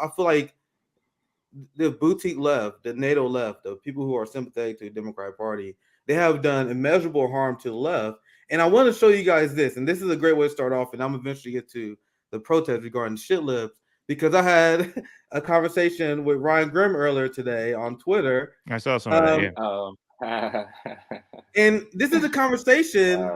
I feel like the boutique left, the NATO left, the people who are sympathetic to the Democratic Party, they have done immeasurable harm to the left. And I want to show you guys this, and this is a great way to start off. And I'm eventually get to the protest regarding shit libs, because I had a conversation with Ryan Grimm earlier today on Twitter. I saw some of that. Yeah. And this is a conversation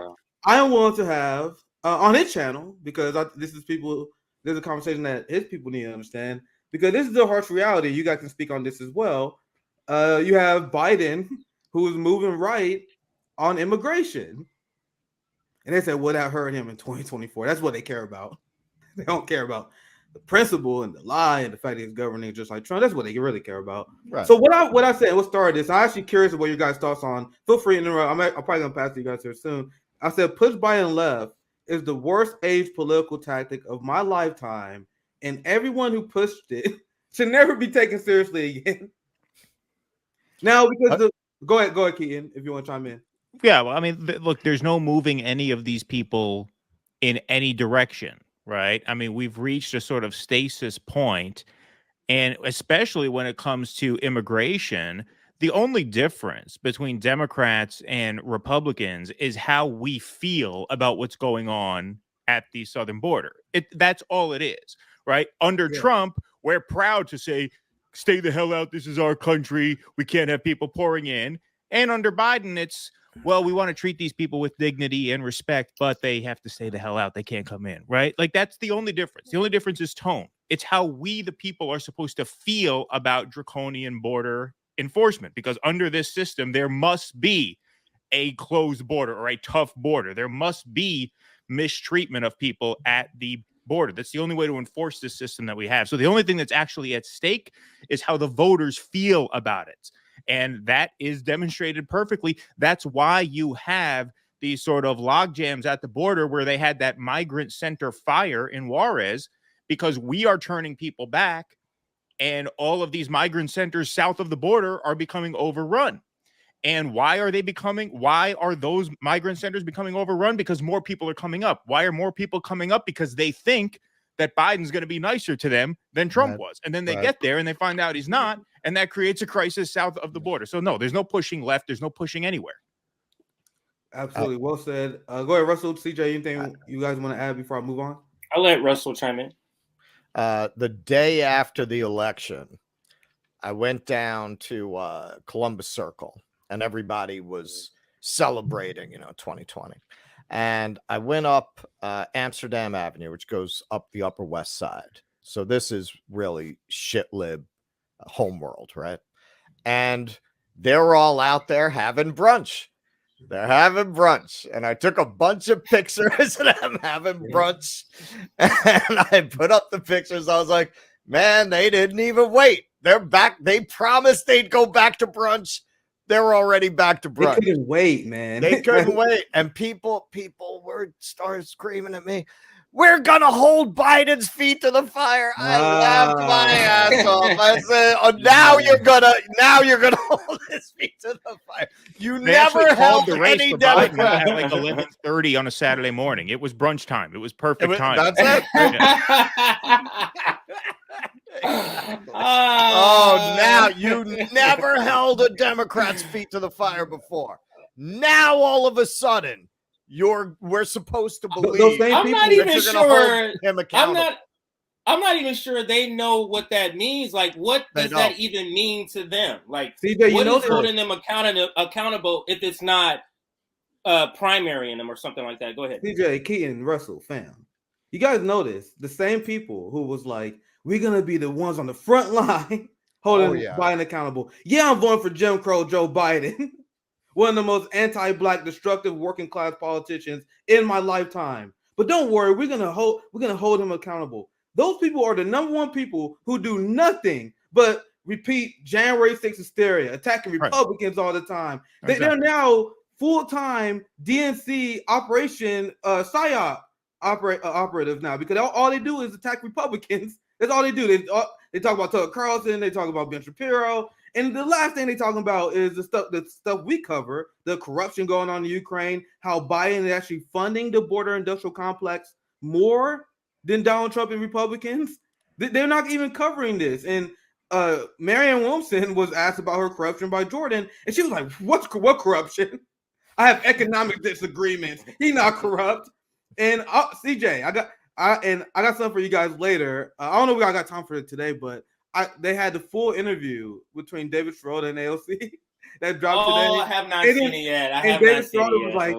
I am willing to have on his channel, because there's a conversation that his people need to understand, because this is the harsh reality. You guys can speak on this as well. You have Biden, who is moving right on immigration. And they said, well, that hurt him in 2024. That's what they care about. They don't care about the principle and the lie and the fact that he's governing just like Trump. That's what they really care about. Right. So what I said, we'll start this. I'm actually curious of what your guys' thoughts on. Feel free to interrupt. I'm probably going to pass to you guys here soon. I said, push Biden left is the worst age political tactic of my lifetime, and everyone who pushed it should never be taken seriously again. Now, because go ahead, Keaton, if you want to chime in. Yeah, well, I mean, look, there's no moving any of these people in any direction, right? I mean, we've reached a sort of stasis point, and especially when it comes to immigration, the only difference between Democrats and Republicans is how we feel about what's going on at the southern border. That's all it is, right? Under Trump, we're proud to say, stay the hell out. This is our country. We can't have people pouring in. And under Biden, it's, well, we want to treat these people with dignity and respect, but they have to stay the hell out. They can't come in, right? Like, that's the only difference. The only difference is tone. It's how we, the people, are supposed to feel about draconian border enforcement, because under this system, there must be a closed border or a tough border. There must be mistreatment of people at the border. That's the only way to enforce this system that we have. So the only thing that's actually at stake is how the voters feel about it. And that is demonstrated perfectly. That's why you have these sort of log jams at the border where they had that migrant center fire in Juarez, because we are turning people back, and all of these migrant centers south of the border are becoming overrun. And why are those migrant centers becoming overrun? Because more people are coming up. Why are more people coming up? Because they think that Biden's going to be nicer to them than Trump was. And then they get there and they find out he's not. And that creates a crisis south of the border. So no, there's no pushing left. There's no pushing anywhere. Absolutely. Well said. Go ahead, Russell. CJ, anything you guys want to add before I move on? I'll let Russell chime in. The day after the election, I went down to Columbus Circle, and everybody was celebrating, 2020. And I went up Amsterdam Avenue, which goes up the Upper West Side. So this is really shit lib homeworld, right? And they're all out there having brunch. They're having brunch. And I took a bunch of pictures of them having brunch. And I put up the pictures. I was like, man, they didn't even wait. They're back. They promised they'd go back to brunch. They're already back to brunch. They couldn't wait, man. They couldn't wait. And people started screaming at me, we're going to hold Biden's feet to the fire. I laughed my ass off. I said, oh, now you're going to hold his feet to the fire. You never held any Democrat. At like 11:30 on a Saturday morning. It was brunch time. It was perfect time. That's it. Oh, now you never held a Democrat's feet to the fire before. Now all of a sudden, we're supposed to believe. I'm not even sure. I'm not even sure they know what that means. Like, what does that even mean to them? Like, CJ, what is holding them accountable if it's not primary in them or something like that? Go ahead. CJ, Keaton, Russell, fam. You guys notice the same people who was like, we're going to be the ones on the front line holding Biden accountable. Yeah, I'm voting for Jim Crow Joe Biden. One of the most anti-black, destructive, working-class politicians in my lifetime. But don't worry, we're gonna hold him accountable. Those people are the number one people who do nothing but repeat January 6th hysteria, attacking Republicans all the time. Exactly. They're now full-time DNC operation PSYOP operatives now, because all they do is attack Republicans. That's all they do. They talk about Tucker Carlson. They talk about Ben Shapiro. And the last thing they're talking about is the stuff we cover, the corruption going on in Ukraine, how Biden is actually funding the border industrial complex more than Donald Trump and Republicans. They're not even covering this. And Marianne Williamson was asked about her corruption by Jordan, and she was like, what corruption? I have economic disagreements. He's not corrupt. And CJ, I got something for you guys later. I don't know if I got time for it today, but they had the full interview between David Schroeder and AOC that dropped today. Oh, I have not seen it yet. David Schroeder was like,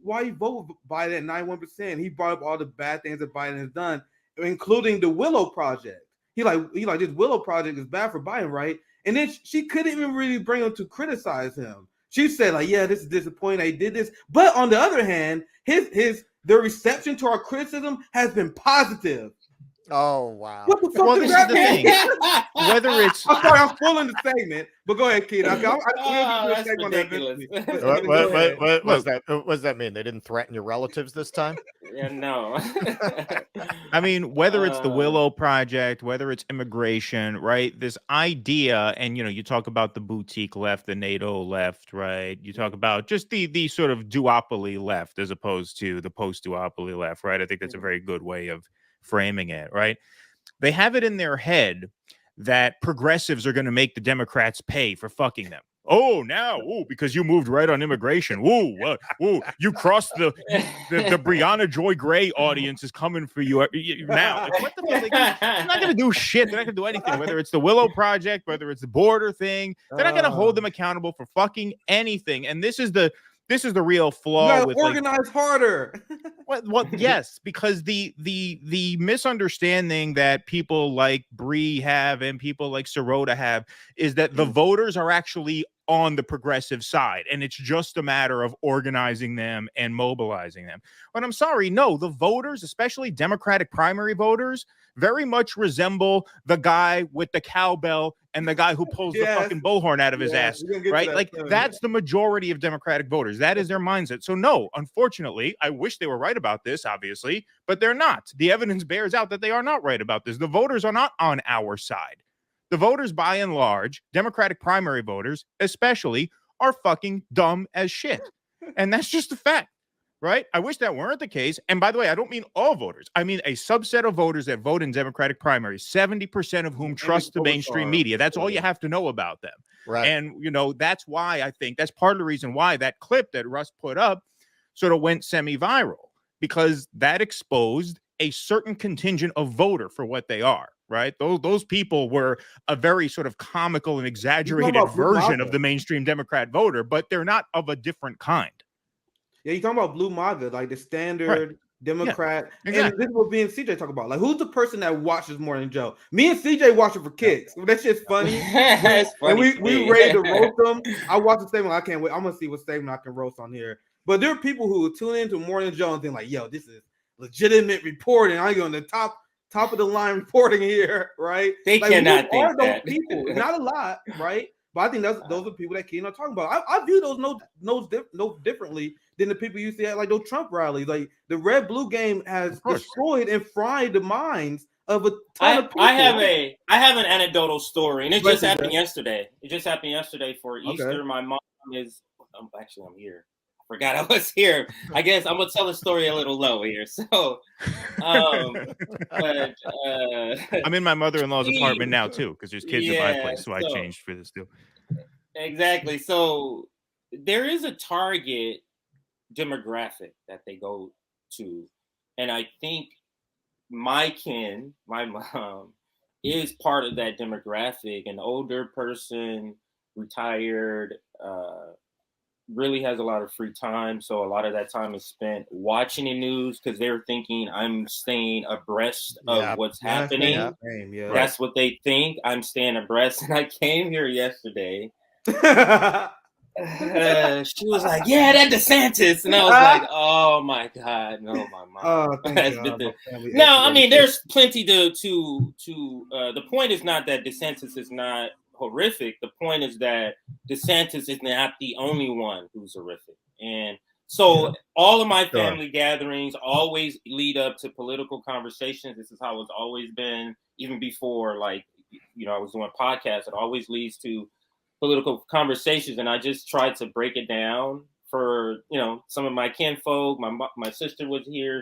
why you vote with Biden at 91%? He brought up all the bad things that Biden has done, including the Willow Project. He like this Willow Project is bad for Biden, right? And then she couldn't even really bring him to criticize him. She said, like, yeah, this is disappointing. They did this. But on the other hand, the reception to our criticism has been positive. Oh, wow. What the fuck this is the thing. Whether it's... I'm sorry, I'm pulling the segment, but go ahead, Keith. That's ridiculous. What does that mean? They didn't threaten your relatives this time? Yeah, no. I mean, whether it's the Willow Project, whether it's immigration, right? This idea, and you talk about the boutique left, the NATO left, right? You talk about just the sort of duopoly left as opposed to the post-duopoly left, right? I think that's a very good way of framing it, right? They have it in their head that progressives are going to make the Democrats pay for fucking them. Oh, now, because you moved right on immigration. You crossed the Brianna Joy Gray audience is coming for you now. Like, what the fuck? They're not going to do shit. They're not going to do anything. Whether it's the Willow Project, whether it's the border thing, they're not going to hold them accountable for fucking anything. And this is the real flaw with organize harder. Well, yes, because the misunderstanding that people like Bree have and people like Sirota have is that the voters are actually on the progressive side, and it's just a matter of organizing them and mobilizing them. But I'm sorry, no, the voters, especially Democratic primary voters, very much resemble the guy with the cowbell and the guy who pulls the fucking bullhorn out of his ass, right? Like, that's the majority of Democratic voters. That is their mindset. So no, unfortunately, I wish they were right about this, obviously, but they're not. The evidence bears out that they are not right about this. The voters are not on our side. The voters, by and large, Democratic primary voters especially, are fucking dumb as shit. And that's just a fact, right? I wish that weren't the case. And by the way, I don't mean all voters. I mean a subset of voters that vote in Democratic primaries, 70% of whom trust the mainstream media. That's all you have to know about them. Right. And, that's why I think that's part of the reason why that clip that Russ put up sort of went semi-viral, because that exposed a certain contingent of voter for what they are. Right. Those people were a very sort of comical and exaggerated version of the mainstream Democrat voter, but they're not of a different kind. Yeah, you're talking about blue MAGA, like the standard Democrat. Yeah, exactly. And this is what me and CJ talk about. Like, who's the person that watches more than Joe? Me and CJ watch it for kicks. That shit's funny. Funny. And we ready to roast them. I watch the statement. I can't wait. I'm gonna see what statement I can roast on here. But there are people who tune into more than Joe and think like, yo, this is legitimate reporting. I go on the top of the line reporting here, right? They cannot think those that. people. Not a lot, right? But I think those are people that Keenan are talking about. I view those no differently than the people you see at like those Trump rallies. Like the red blue game has destroyed and fried the minds of a ton of people. I have an anecdotal story, and it just happened yesterday. It just happened yesterday for Easter. Okay. My mom is I'm here. Forgot I was here. I guess I'm gonna tell the story a little low here. So, I'm in my mother-in-law's apartment now too, because there's kids at my place, so I changed for this too. Exactly. So there is a target demographic that they go to, and I think my mom, is part of that demographic. An older person, retired. Really has a lot of free time, so a lot of that time is spent watching the news because they're thinking I'm staying abreast of what's happening. That's what they think. I'm staying abreast, and I came here yesterday. She was like, "Yeah, that DeSantis," and I was like, "Oh my God, no, my mom." No, I mean, there's plenty to. The point is not that DeSantis is not horrific. The point is that DeSantis is not the only one who's horrific. And so all of my family gatherings always lead up to political conversations. This is how it's always been, even before, like, I was doing podcasts. It always leads to political conversations. And I just tried to break it down for, some of my kinfolk. My sister was here,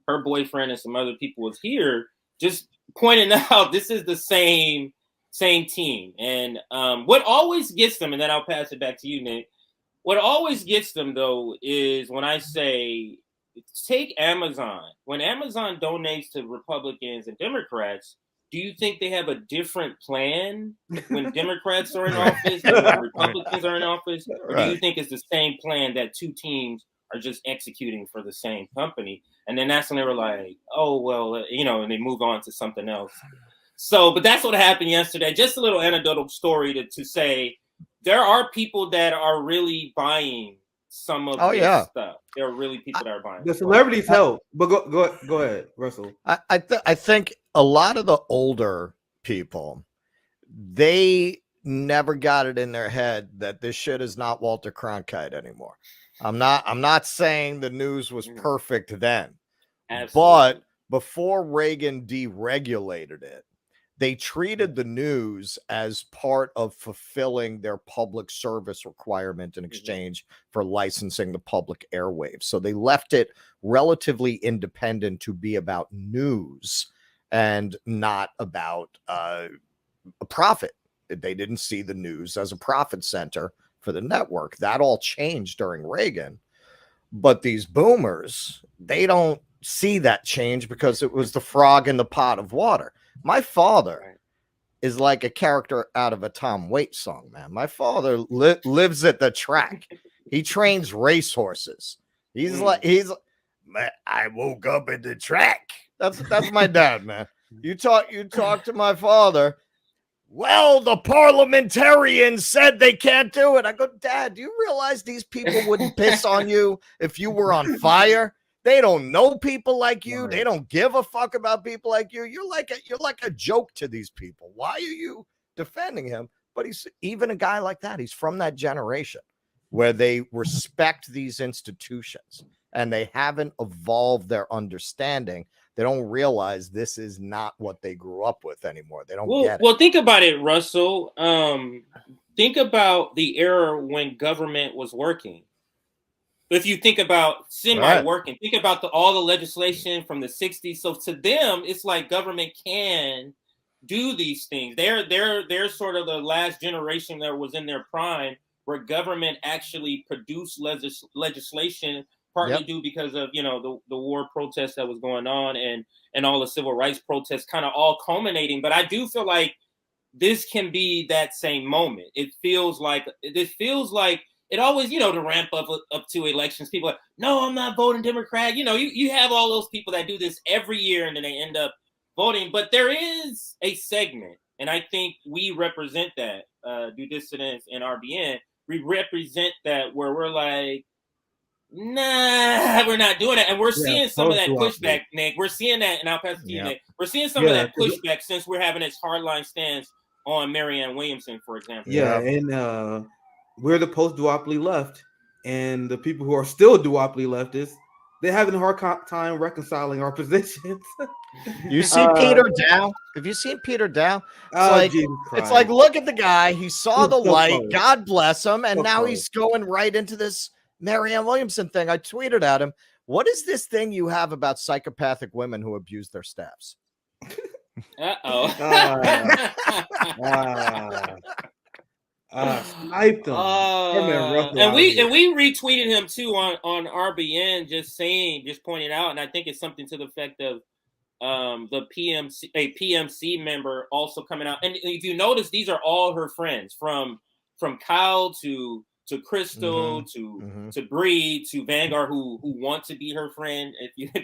her boyfriend and some other people was here. Just pointing out this is the same team. And what always gets them, and then I'll pass it back to you, Nick. What always gets them, though, is when I say, take Amazon. When Amazon donates to Republicans and Democrats, do you think they have a different plan when Democrats are in office than when Republicans are in office? Or do you think it's the same plan that two teams are just executing for the same company? And then that's when they were like, oh, well, and they move on to something else. So, but that's what happened yesterday. Just a little anecdotal story to say there are people that are really buying some of this stuff. There are really people that are buying. The celebrities help, but go ahead, Russell. I think a lot of the older people, they never got it in their head that this shit is not Walter Cronkite anymore. I'm not saying the news was perfect then. Absolutely. But before Reagan deregulated it, they treated the news as part of fulfilling their public service requirement in exchange for licensing the public airwaves. So they left it relatively independent to be about news and not about a profit. They didn't see the news as a profit center for the network. That all changed during Reagan. But these boomers, they don't see that change because it was the frog in the pot of water. My father is like a character out of a Tom Waits song, man. My father lives at the track. He trains racehorses. He's I woke up at the track. That's my dad, man. You talk to my father. Well, the parliamentarians said they can't do it. I go, Dad, do you realize these people wouldn't piss on you if you were on fire? They don't know people like you. Right. They don't give a fuck about people like you. You're like a joke to these people. Why are you defending him? But he's even a guy like that. He's from that generation where they respect these institutions and they haven't evolved their understanding. They don't realize this is not what they grew up with anymore. They don't get it. Well, think about it, Russell. Think about the era when government was working. If you think about semi-working, think about all the legislation from the 60s. So to them, it's like government can do these things. They're sort of the last generation that was in their prime where government actually produced legislation, partly due because of the war protests that was going on and all the civil rights protests kind of all culminating. But I do feel like this can be that same moment. It feels like it always, to ramp up to elections. People are like, no, I'm not voting Democrat. You have all those people that do this every year and then they end up voting. But there is a segment, and I think we represent that, Dissidence and RBN. We represent that where we're like, nah, we're not doing it. And we're seeing some of that pushback, Nick. We're seeing that, and I'll pass it to you, Nick. We're seeing some of that pushback since we're having this hardline stance on Marianne Williamson, for example. Yeah, and we're the post-duopoly left, and the people who are still duopoly leftists, they're having a hard time reconciling our positions. You see Peter Dow? Have you seen Peter Dow? It's like, look at the guy. He saw the light. Close. God bless him. And now he's going right into this Marianne Williamson thing. I tweeted at him, what is this thing you have about psychopathic women who abuse their staffs? Sniped him. And we retweeted him too on RBN, just pointing out, and I think it's something to the effect of the PMC member also coming out. And if you notice, these are all her friends from Kyle to Crystal to Bree to Vanguard who want to be her friend,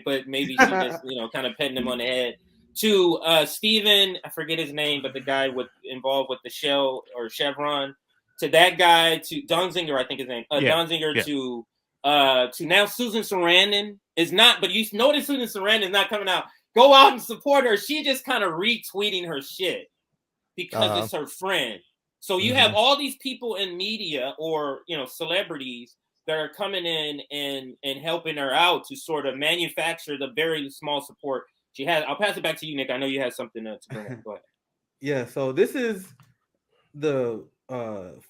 but maybe she just kind of petting him on the head. To Steven, I forget his name, but the guy involved with the Shell or Chevron, to that guy, to Donziger, I think his name, Donziger, to now Susan Sarandon is not, but you notice Susan Sarandon is not coming out. Go out and support her. She just kind of retweeting her shit because it's her friend. So you have all these people in media or celebrities that are coming in and helping her out to sort of manufacture the very small support she has. I'll pass it back to you, Nick. I know you had something to bring up. Go ahead. Yeah, so this is the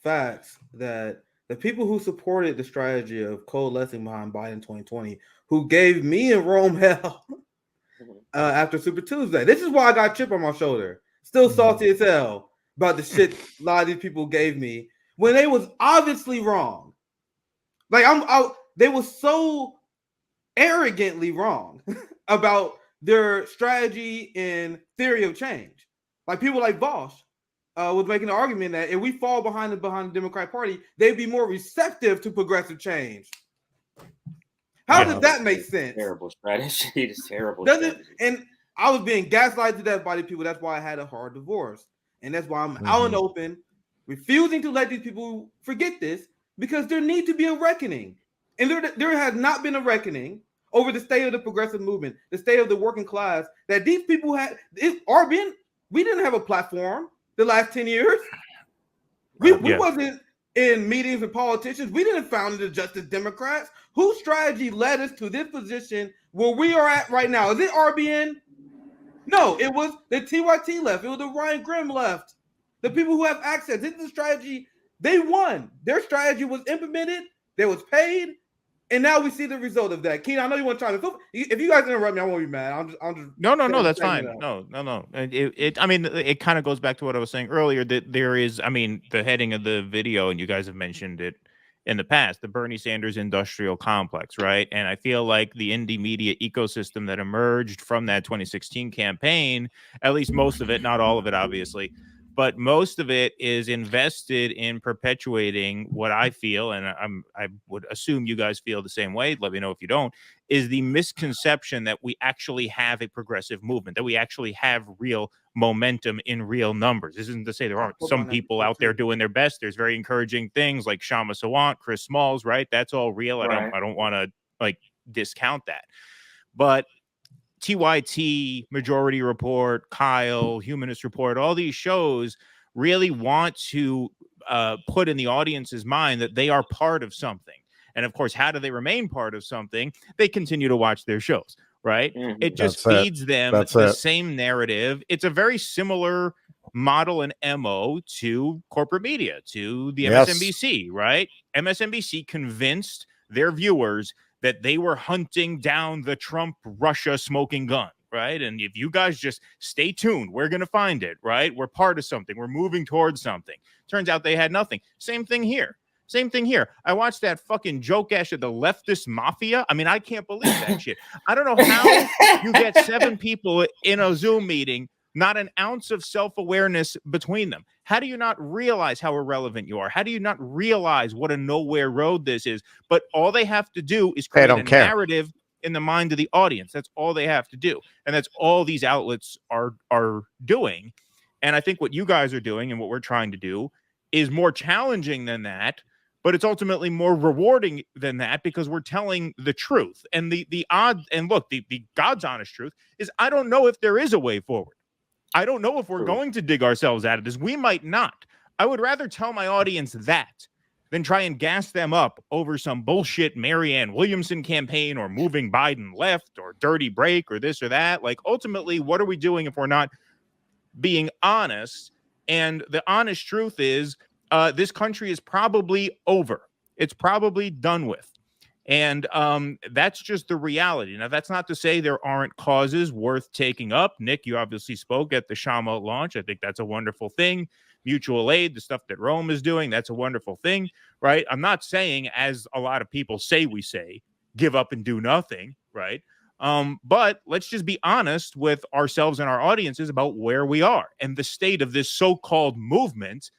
facts that the people who supported the strategy of coalescing behind Biden 2020, who gave me and Rome hell, after Super Tuesday. This is why I got a chip on my shoulder. Still salty as hell about the shit a lot of these people gave me when they was obviously wrong. Like they was so arrogantly wrong about their strategy and theory of change. Like people like Bosch was making the argument that if we fall behind the Democratic Party, they'd be more receptive to progressive change. How does that make sense? Terrible strategy. It's terrible. And I was being gaslighted to death by the people. That's why I had a hard divorce. And that's why I'm out and open, refusing to let these people forget this, because there needs to be a reckoning. And there has not been a reckoning over the state of the progressive movement, the state of the working class, that these people had. RBN, we didn't have a platform the last 10 years. We wasn't in meetings with politicians. We didn't found the Justice Democrats. Whose strategy led us to this position where we are at right now? Is it RBN? No, it was the TYT left. It was the Ryan Grimm left. The people who have access. This is the strategy. They won. Their strategy was implemented. They was paid. And now we see the result of that. Keen, I know you want to try to. If you guys interrupt me, I won't be mad. I'm just. No. That's fine. No. I mean, it kind of goes back to what I was saying earlier. That there is, I mean, the heading of the video, and you guys have mentioned it in the past, the Bernie Sanders industrial complex, right? And I feel like the indie media ecosystem that emerged from that 2016 campaign, at least most of it, not all of it, obviously, but most of it is invested in perpetuating what I feel, and I would assume you guys feel the same way, let me know if you don't, is the misconception that we actually have a progressive movement, that we actually have real momentum in real numbers. This isn't to say there aren't some people out there doing their best. There's very encouraging things like Shama Sawant, Chris Smalls, right? That's all real. Right. I don't want to like discount that. But TYT, Majority Report, Kyle, Humanist Report, all these shows really want to put in the audience's mind that they are part of something. And of course, how do they remain part of something? They continue to watch their shows, right? It just feeds them the same narrative. It's a very similar model and MO to corporate media, to the MSNBC, right? MSNBC convinced their viewers that they were hunting down the Trump-Russia smoking gun, right? And if you guys just stay tuned, we're going to find it, right? We're part of something. We're moving towards something. Turns out they had nothing. Same thing here. I watched that fucking joke ash of the leftist mafia. I mean, I can't believe that shit. I don't know how you get 7 people in a Zoom meeting, not an ounce of self-awareness between them. How do you not realize how irrelevant you are? How do you not realize what a nowhere road this is? But all they have to do is create a narrative in the mind of the audience. That's all they have to do. And that's all these outlets are doing. And I think what you guys are doing and what we're trying to do is more challenging than that, but it's ultimately more rewarding than that because we're telling the truth. And the God's honest truth is I don't know if there is a way forward. I don't know if we're going to dig ourselves out of this. We might not. I would rather tell my audience that than try and gas them up over some bullshit Marianne Williamson campaign or moving Biden left or dirty break or this or that. Like, ultimately, what are we doing if we're not being honest? And the honest truth is this country is probably over. It's probably done with. And that's just the reality. Now, that's not to say there aren't causes worth taking up. Nick, you obviously spoke at the Shama launch. I think that's a wonderful thing. Mutual aid, the stuff that Rome is doing, that's a wonderful thing, right? I'm not saying, as a lot of people say, give up and do nothing, right? But let's just be honest with ourselves and our audiences about where we are and the state of this so-called movement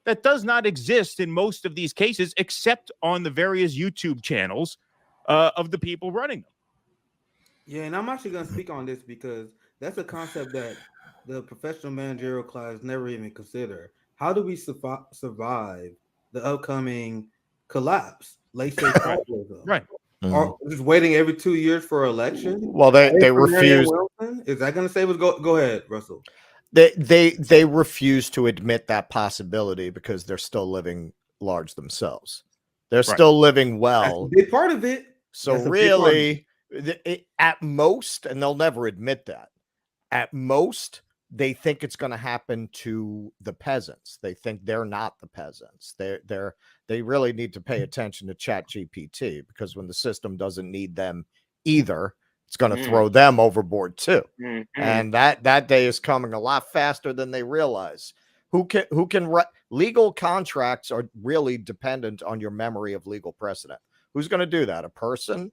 that does not exist in most of these cases, except on the various YouTube channels of the people running them. Yeah, and I'm actually going to speak on this because that's a concept that the professional managerial class never even consider. How do we survive the upcoming collapse? Late stage capitalism. Right. Or just waiting every 2 years for an election? Well, they refuse. Is that going to save us? Go ahead, Russell. They refuse to admit that possibility because they're still living large themselves. They're still living well. That's a big part of it. So really, at most, and they'll never admit that, at most, they think it's going to happen to the peasants. They think they're not the peasants. They really need to pay attention to ChatGPT because when the system doesn't need them either, It's going to throw them overboard too. And that day is coming a lot faster than they realize. Legal contracts are really dependent on your memory of legal precedent. Who's going to do that? A person,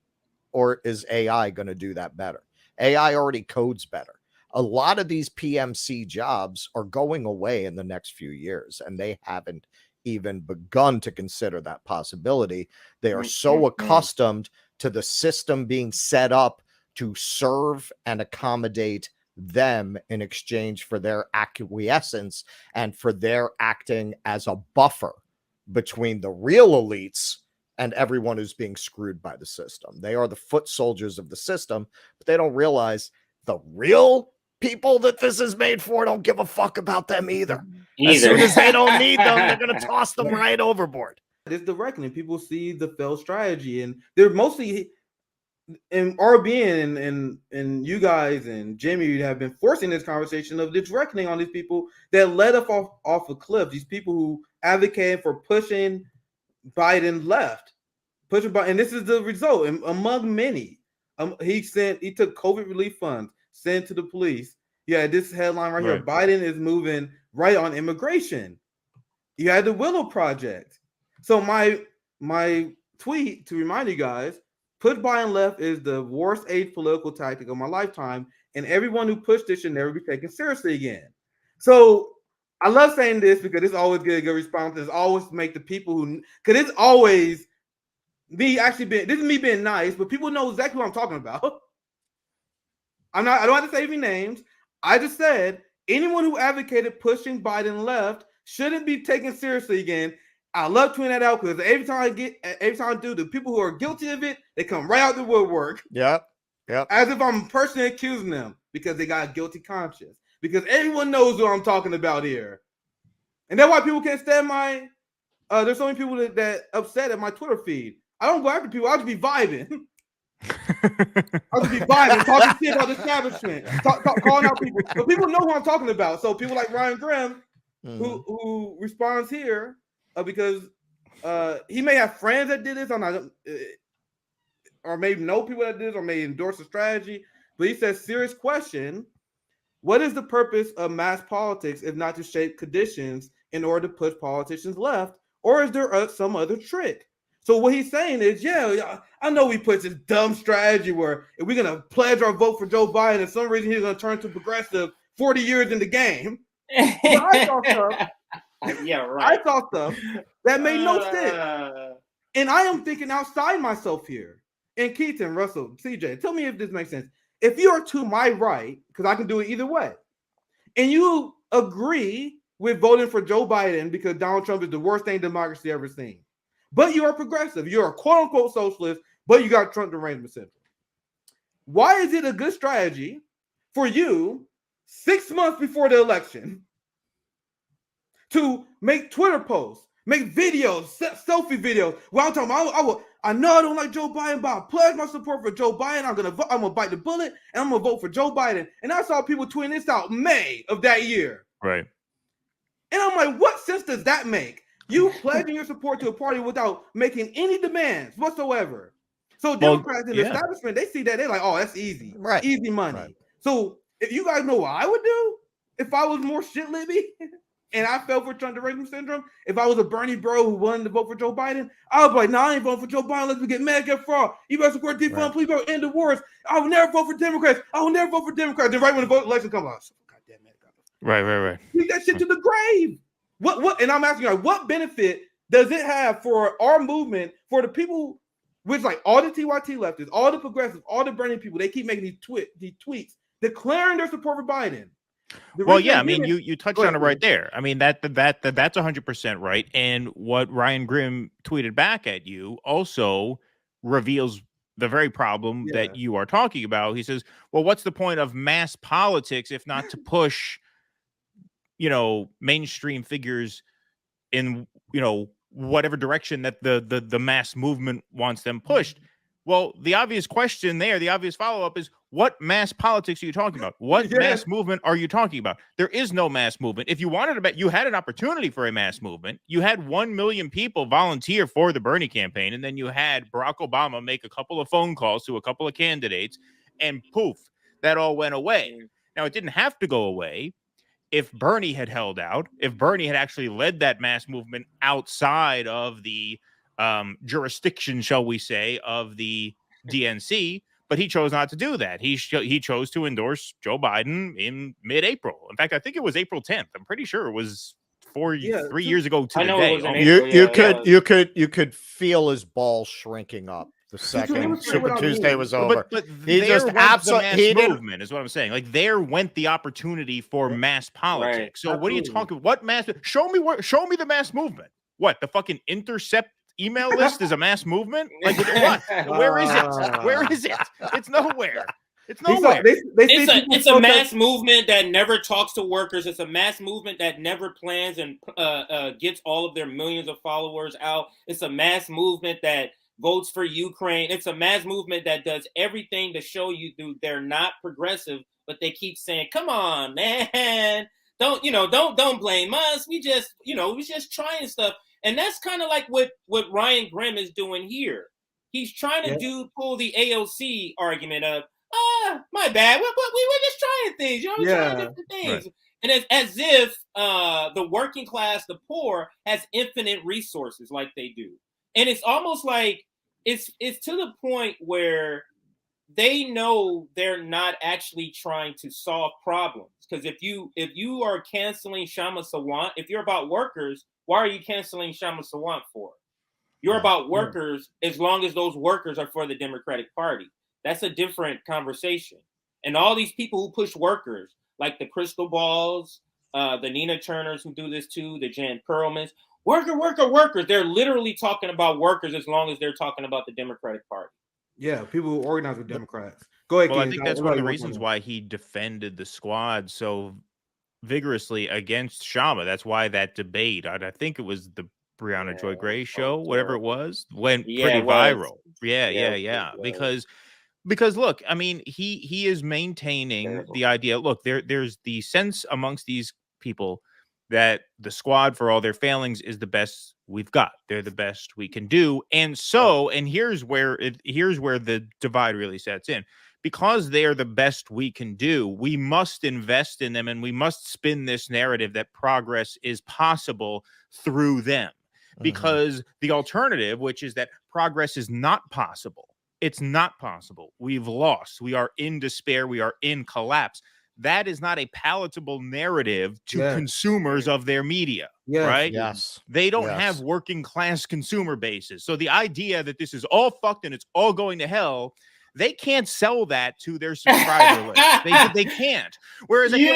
or is AI going to do that better? AI already codes better. A lot of these PMC jobs are going away in the next few years, and they haven't even begun to consider that possibility. They are so accustomed to the system being set up to serve and accommodate them in exchange for their acquiescence and for their acting as a buffer between the real elites and everyone who's being screwed by the system. They are the foot soldiers of the system, but they don't realize the real people that this is made for don't give a fuck about them either. As soon as they don't need them, they're going to toss them right overboard. It's the reckoning. People see the failed strategy, and they're mostly in RBN and you guys and Jimmy have been forcing this conversation of this reckoning on these people that led us off a cliff. These people who advocated for pushing Biden left, and this is the result. And among many, he took COVID relief funds, sent to the police. Yeah, this headline right here: Biden is moving right on immigration. You had the Willow Project. So my tweet to remind you guys. Push Biden left is the worst age political tactic of my lifetime, and everyone who pushed this should never be taken seriously again. So I love saying this because it's always get a good response. It's always make the people who, because it's always me actually being, this is me being nice, but people know exactly what I'm talking about. I don't have to say any names. I just said anyone who advocated pushing Biden left shouldn't be taken seriously again. I love tweeting that out because every time I do, the people who are guilty of it, they come right out the woodwork. Yep. As if I'm personally accusing them because they got a guilty conscience. Because everyone knows what I'm talking about here. And that's why people can't stand my there's so many people that upset at my Twitter feed. I don't go after people, I'll just be vibing. I'll just be vibing, talking shit about establishment, calling out people. But people know who I'm talking about. So people like Ryan Grimm, who responds here. Because he may have friends that did this, or maybe know people that did this, or may endorse the strategy. But he says, serious question: what is the purpose of mass politics if not to shape conditions in order to push politicians left, or is there some other trick? So what he's saying is, yeah, I know we put this dumb strategy where if we're gonna pledge our vote for Joe Biden, and some reason he's gonna turn to progressive 40 years in the game. I saw stuff. Yeah, right. I saw stuff that made no sense. And I am thinking outside myself here. And Keaton, Russell, CJ, tell me if this makes sense. If you are to my right, because I can do it either way, and you agree with voting for Joe Biden because Donald Trump is the worst thing democracy ever seen, but you are progressive, you're a quote-unquote socialist, but you got Trump derangement syndrome. Why is it a good strategy for you 6 months before the election to make Twitter posts, make videos, selfie videos? Well, I'm talking about, I know I don't like Joe Biden, but I pledge my support for Joe Biden. I'm gonna bite the bullet and I'm gonna vote for Joe Biden. And I saw people tweeting this out May of that year. Right. And I'm like, what sense does that make? You pledging your support to a party without making any demands whatsoever. So Democrats in the establishment, they see that, they're like, oh, that's easy. Right. Easy money. Right. So if you guys know what I would do if I was more shit libby and I fell for Trump derangement syndrome, if I was a Bernie bro who wanted to vote for Joe Biden, I would be like, no, I ain't voting for Joe Biden unless we get Medicare fraud. You better support defund, right. Please vote, end the wars. I will never vote for Democrats. I will never vote for Democrats. Then right when the election comes out, God damn it. Right. Leave that shit to the grave. What? And I'm asking you, like, what benefit does it have for our movement, for the people, which like all the TYT leftists, all the progressives, all the Bernie people, they keep making these tweets declaring their support for Biden. Well, yeah, I mean, you touched on it right there. I mean, that's 100% right. And what Ryan Grimm tweeted back at you also reveals the very problem that you are talking about. He says, well, what's the point of mass politics if not to push, mainstream figures in, whatever direction that the mass movement wants them pushed? Well, the obvious question there, the obvious follow-up is, what mass politics are you talking about? What mass movement are you talking about? There is no mass movement. If you wanted to bet, you had an opportunity for a mass movement. You had 1 million people volunteer for the Bernie campaign, and then you had Barack Obama make a couple of phone calls to a couple of candidates, and poof, that all went away. Now, it didn't have to go away. If Bernie had held out, if Bernie had actually led that mass movement outside of the jurisdiction, shall we say, of the DNC, but he chose not to do that. He chose to endorse Joe Biden in mid-April. In fact, I think it was April 10th. I'm pretty sure it was 3 years ago to the day. You could feel his balls shrinking up the second Super Tuesday was over. But he just absolutely movement is what I'm saying. Like there went the opportunity for mass politics. Right. So what are you talking? What mass? Show me the mass movement. What, the fucking Intercept email list is a mass movement? Like what? Where is it? Where is it? It's nowhere. It's nowhere. It's a mass movement that never talks to workers. It's a mass movement that never plans and gets all of their millions of followers out. It's a mass movement that votes for Ukraine. It's a mass movement that does everything to show you they're not progressive, but they keep saying, "Come on, man, don't blame us. We just trying stuff." And that's kind of like what Ryan Grimm is doing here. He's trying to pull the AOC argument of, my bad. We were just trying things. We're trying different things. Right. And it's as if the working class, the poor, has infinite resources like they do. And it's almost like it's to the point where they know they're not actually trying to solve problems. Because if you are canceling Shama Sawant, if you're about workers, why are you canceling Shama Sawant for? You're about workers as long as those workers are for the Democratic Party. That's a different conversation. And all these people who push workers, like the Crystal Balls, the Nina Turners who do this too, the Jan Perlmans, workers. They're literally talking about workers as long as they're talking about the Democratic Party. Yeah, people who organize with Democrats. Go ahead. Well, I think that's one of the reasons why he defended the squad so vigorously against Shama. That's why that debate, I think it was the Brianna Joy Gray show, whatever it was, went pretty viral. Yeah. Because look, I mean, he is maintaining the idea. Look, there's the sense amongst these people that the squad, for all their failings, is the best we've got. They're the best we can do. And so, and here's where the divide really sets in. Because they're the best we can do, we must invest in them, and we must spin this narrative that progress is possible through them. Because the alternative, which is that progress is not possible, it's not possible. We've lost. We are in despair. We are in collapse. That is not a palatable narrative to consumers of their media, right? Yes. They don't have working class consumer bases. So the idea that this is all fucked and it's all going to hell, they can't sell that to their subscriber list. They can't. Whereas I feel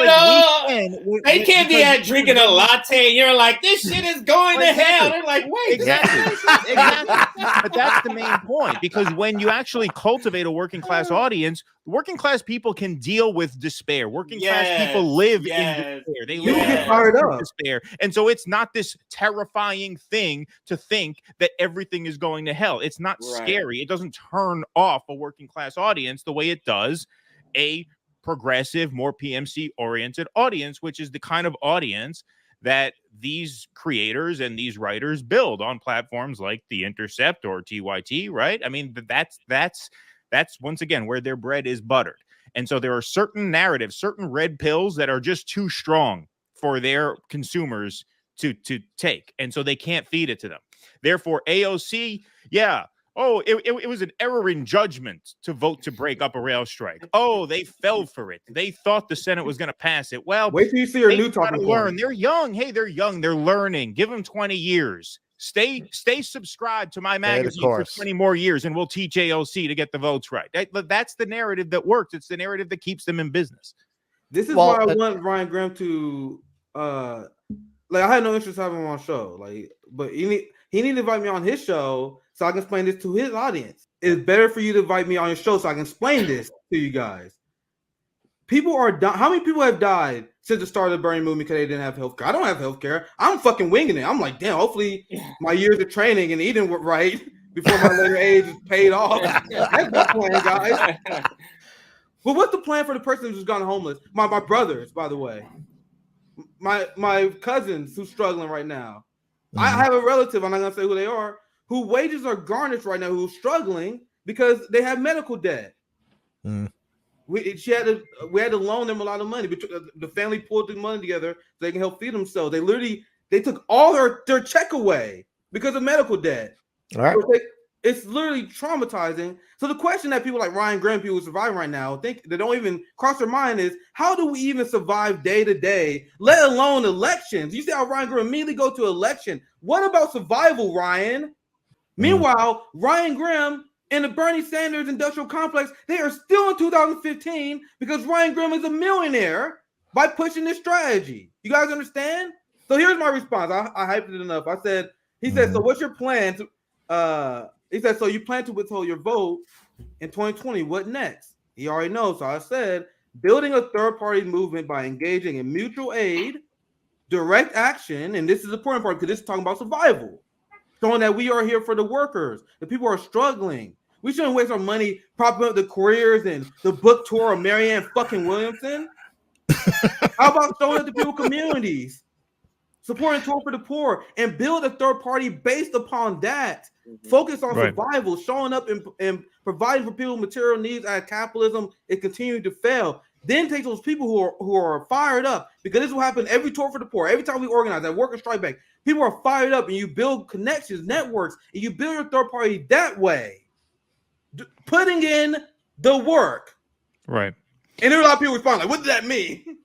like they can't be out drinking a latte. You're like, this shit is going to hell. They're like, wait, exactly. But that's the main point, because when you actually cultivate a working class audience, working class people can deal with despair. Working class people live in despair. They live in despair. And so it's not this terrifying thing to think that everything is going to hell. It's not scary. It doesn't turn off a working class audience the way it does a progressive, more PMC oriented audience, which is the kind of audience that these creators and these writers build on platforms like The Intercept or TYT, right? I mean, that's once again where their bread is buttered. And so there are certain narratives, certain red pills that are just too strong for their consumers to take. And so they can't feed it to them. Therefore, AOC, it was an error in judgment to vote to break up a rail strike. Oh, they fell for it. They thought the Senate was going to pass it. Well, wait till you see your new talking point. They're young. Hey, they're young. They're learning. Give them 20 years. Stay subscribed to my magazine for 20 more years, and we'll teach AOC to get the votes right. That's the narrative that works. It's the narrative that keeps them in business. This is why I want Ryan Graham to I had no interest in having him on show. But he need to invite me on his show so I can explain this to his audience. It's better for you to invite me on your show so I can explain this to you guys. People are dying. How many people have died since the start of the Bernie movement because they didn't have health care? I don't have health care. I'm fucking winging it. I'm like, damn, hopefully my years of training and eating were right before my later age is paid off. That's my plan, guys. But what's the plan for the person who's just gone homeless? My brothers, by the way. My cousins who's struggling right now. I have a relative, I'm not going to say who they are, whose wages are garnished right now, who's struggling because they have medical debt. We had to loan them a lot of money. The family pulled the money together so they can help feed themselves. They took all their check away because of medical debt. All right. It's literally traumatizing. So the question that people like Ryan Graham, people who survive right now, think they don't even cross their mind is, how do we even survive day to day, let alone elections? You see how Ryan Graham immediately go to election. What about survival, Ryan? Meanwhile, Ryan Graham and the Bernie Sanders industrial complex, they are still in 2015 because Ryan Graham is a millionaire by pushing this strategy. You guys understand? So here's my response. I hyped it enough. He said, so what's your plan to, he said, so you plan to withhold your vote in 2020. What next? He already knows. So I said, building a third-party movement by engaging in mutual aid, direct action, and this is the important part because this is talking about survival, showing that we are here for the workers. The people are struggling. We shouldn't waste our money propping up the careers and the book tour of Marianne fucking Williamson. How about showing up the people communities, supporting Tour for the Poor, and build a third party based upon that? Focus on survival, showing up and providing for people material needs as capitalism is continuing to fail. Then take those people who are fired up, because this will happen every Tour for the Poor, every time we organize that worker strike back. People are fired up, and you build connections, networks, and you build your third party that way, putting in the work. Right. And there are a lot of people respond like, "What does that mean?"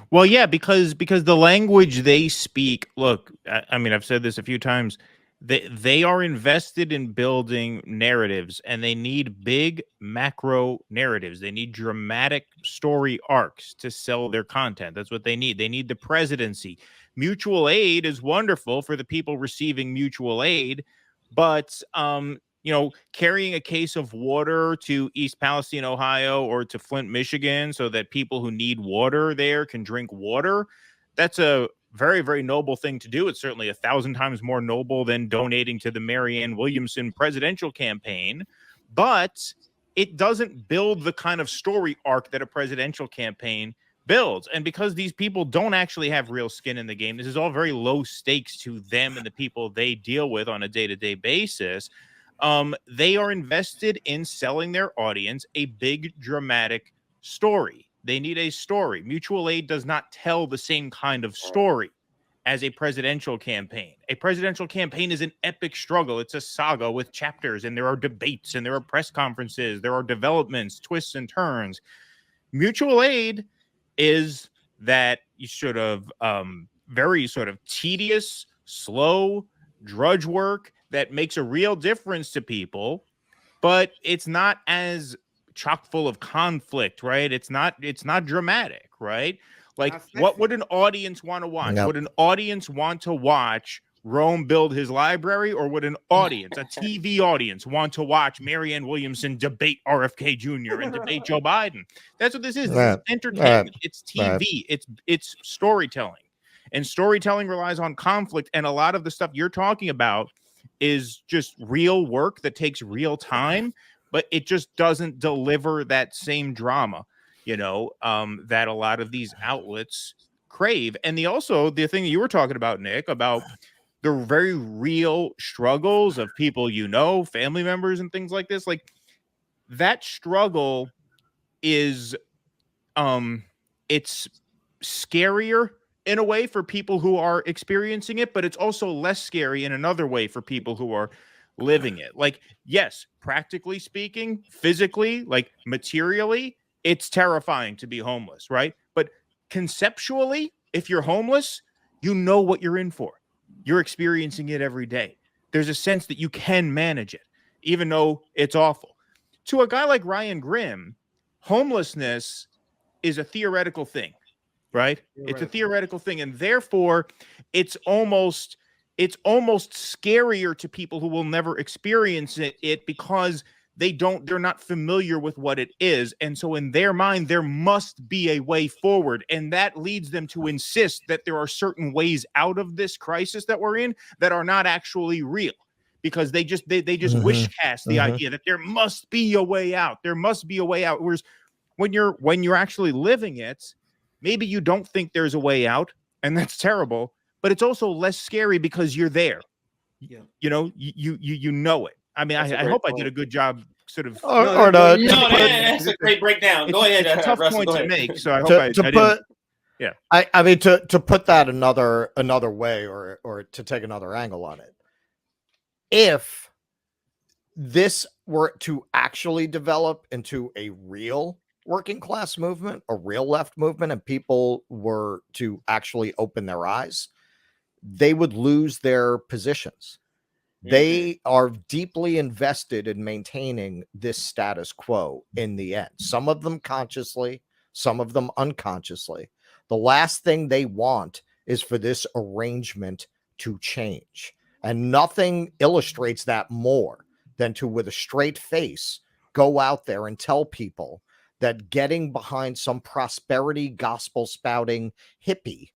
Well, yeah, because the language they speak. Look, I mean, I've said this a few times. They are invested in building narratives, and they need big macro narratives. They need dramatic story arcs to sell their content. That's what they need. They need the presidency. Mutual aid is wonderful for the people receiving mutual aid, but carrying a case of water to East Palestine, Ohio, or to Flint, Michigan, so that people who need water there can drink water, that's a very, very noble thing to do. It's certainly 1,000 times more noble than donating to the Marianne Williamson presidential campaign, but it doesn't build the kind of story arc that a presidential campaign builds. And because these people don't actually have real skin in the game, this is all very low stakes to them and the people they deal with on a day-to-day basis. They are invested in selling their audience a big dramatic story. They need a story. Mutual aid does not tell the same kind of story as a presidential campaign. A presidential campaign is an epic struggle. It's a saga with chapters, and there are debates, and there are press conferences, there are developments, twists and turns. Mutual aid is that sort of very sort of tedious, slow drudge work that makes a real difference to people, but it's not as chock full of conflict, right? It's not dramatic, right? Like, what would an audience want to watch? Would an audience want to watch Rome build his library, or would an audience, a TV audience, want to watch Marianne Williamson debate RFK Jr. and debate Joe Biden? That's what this is. This is entertainment. It's TV. It's storytelling. And storytelling relies on conflict, and a lot of the stuff you're talking about is just real work that takes real time, but it just doesn't deliver that same drama, that a lot of these outlets crave. And the thing you were talking about, Nick, about the very real struggles of people, family members and things like this, like that struggle is, it's scarier in a way for people who are experiencing it, but it's also less scary in another way for people who are living it. Like, yes, practically speaking, physically, like materially, it's terrifying to be homeless, right? But conceptually, if you're homeless, you know what you're in for. You're experiencing it every day. There's a sense that you can manage it, even though it's awful. To a guy like Ryan Grimm, homelessness is a theoretical thing, right? It's a theoretical thing, and therefore it's almost scarier to people who will never experience it because they're not familiar with what it is. And so in their mind, there must be a way forward. And that leads them to insist that there are certain ways out of this crisis that we're in that are not actually real, because they just wish cast the idea that there must be a way out. There must be a way out. Whereas when you're actually living it, maybe you don't think there's a way out, and that's terrible, but it's also less scary because you're there. Yeah. You know it. I mean, I hope I did a good job sort of that's a great breakdown. Go ahead. It's a tough Russell, point go to ahead. make. So I hope I didn't. Yeah. I mean to put that another way or to take another angle on it. If this were to actually develop into a real working class movement, a real left movement, and people were to actually open their eyes, they would lose their positions. They are deeply invested in maintaining this status quo in the end. Some of them consciously, some of them unconsciously. The last thing they want is for this arrangement to change. And nothing illustrates that more than to, with a straight face, go out there and tell people that getting behind some prosperity gospel spouting hippie